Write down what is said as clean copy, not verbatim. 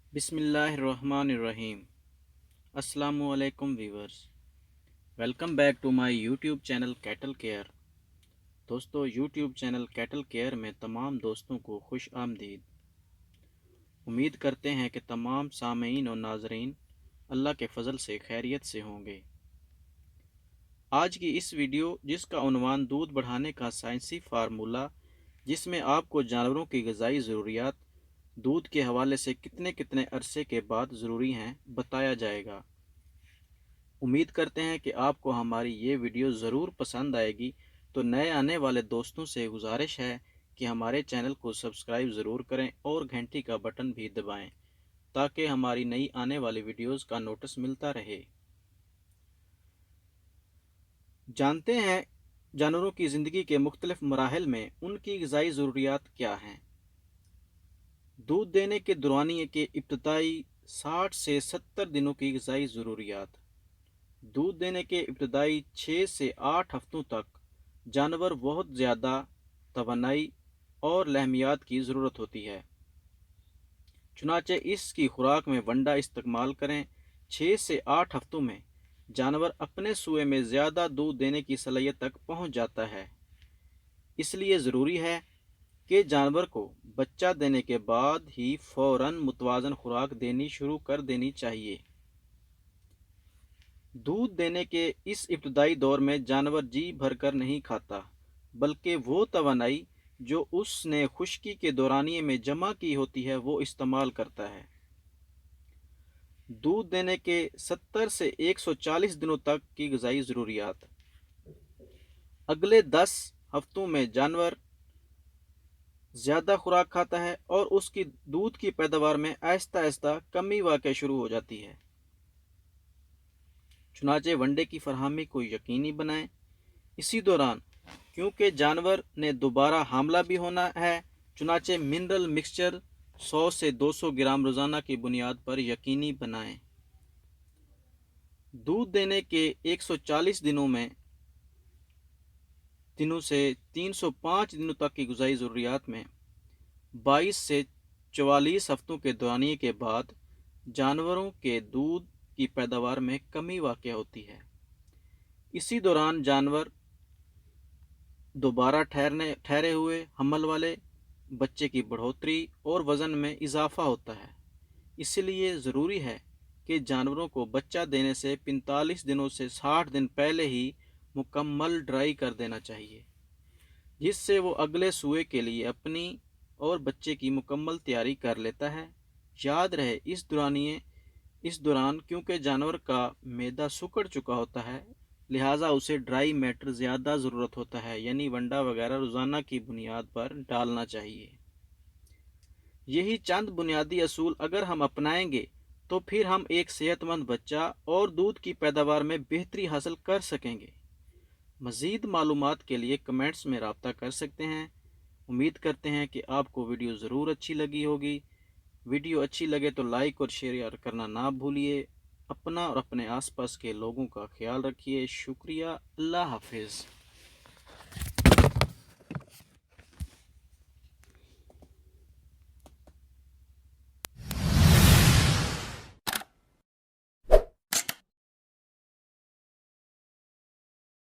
बिस्मिल्लाहिर्रहमानिर्रहीम। अस्सलामु अलैकुम viewers, welcome back to my YouTube channel Cattle Care. दोस्तों, यूट्यूब चैनल कैटल केयर में तमाम दोस्तों को खुश आमदीद। उम्मीद करते हैं कि तमाम सामीन और नाजरीन अल्लाह के फ़ज़ल से खैरियत से होंगे। आज की इस वीडियो जिसका उन्वान दूध बढ़ाने का साइंसी फार्मूला, जिसमें आपको जानवरों की ग़िज़ाई ज़रूरियात दूध के हवाले से कितने कितने अरसे के बाद ज़रूरी हैं, बताया जाएगा। उम्मीद करते हैं कि आपको हमारी ये वीडियो ज़रूर पसंद आएगी। तो नए आने वाले दोस्तों से गुजारिश है कि हमारे चैनल को सब्सक्राइब ज़रूर करें और घंटी का बटन भी दबाएं, ताकि हमारी नई आने वाली वीडियोज़ का नोटिस मिलता रहे। जानते हैं जानवरों की ज़िंदगी के मुख्तलिफ मराहिल में उनकी ग़िज़ाई ज़रूरियात क्या हैं। दूध देने के दौरानिए के इब्तदाई 60 से 70 दिनों की ग़िज़ाई ज़रूरियात। दूध देने के इब्तदाई 6 से 8 हफ्तों तक जानवर बहुत ज़्यादा तवानाई और लहमियात की ज़रूरत होती है, चुनाचे इसकी खुराक में वंडा इस्तेमाल करें। 6 से 8 हफ्तों में जानवर अपने सूए में ज़्यादा दूध देने की सलाहियत तक पहुंच जाता है। इसलिए ज़रूरी है कि जानवर को बच्चा देने के बाद ही फ़ौरन मुतवाज़न खुराक देनी शुरू कर देनी चाहिए। दूध देने के इस इब्तदाई दौर में जानवर जी भरकर नहीं खाता, बल्कि वो तवानाई जो उसने खुश्की के दौरानिए में जमा की होती है वो इस्तेमाल करता है। दूध देने के 70 से 140 दिनों तक की ग़िज़ाई ज़रूरियात। अगले 10 हफ्तों में जानवर ज़्यादा खुराक खाता है और उसकी दूध की पैदावार में आहिस्ता आहिस्ता कमी वाक़ शुरू हो जाती है। चुनाचे वनडे की फरहमी को यकीनी बनाएं। इसी दौरान क्योंकि जानवर ने दोबारा हमला भी होना है, चुनाचे मिनरल मिक्सचर 100 से 200 ग्राम रोज़ाना की बुनियाद पर यकीनी बनाएं। दूध देने के 140 दिनों से 305 दिनों तक की ग़िज़ाई ज़रूरियात में 22 से 44 हफ्तों के दौरानिए के बाद जानवरों के दूध की पैदावार में कमी वाक़ होती है। इसी दौरान जानवर दोबारा ठहरे हुए हमल वाले बच्चे की बढ़ोतरी और वज़न में इजाफा होता है। इसलिए ज़रूरी है कि जानवरों को बच्चा देने से 45 दिनों से 60 दिन पहले ही मुकम्मल ड्राई कर देना चाहिए, जिससे वो अगले सूए के लिए अपनी और बच्चे की मुकम्मल तैयारी कर लेता है। याद रहे, इस दौरान क्योंकि जानवर का मैदा सुकड़ चुका होता है, लिहाजा उसे ड्राई मैटर ज़्यादा ज़रूरत होता है, यानी वंडा वगैरह रोज़ाना की बुनियाद पर डालना चाहिए। यही चंद बुनियादी असूल अगर हम अपनाएंगे तो फिर हम एक सेहतमंद बच्चा और दूध की पैदावार में बेहतरी हासिल कर सकेंगे। मज़ीद मालूमात के लिए कमेंट्स में रब्ता कर सकते हैं। उम्मीद करते हैं कि आपको वीडियो ज़रूर अच्छी लगी होगी। वीडियो अच्छी लगे तो लाइक और शेयर करना ना भूलिए। अपना और अपने आसपास के लोगों का ख्याल रखिए। शुक्रिया। अल्लाह हाफिज़।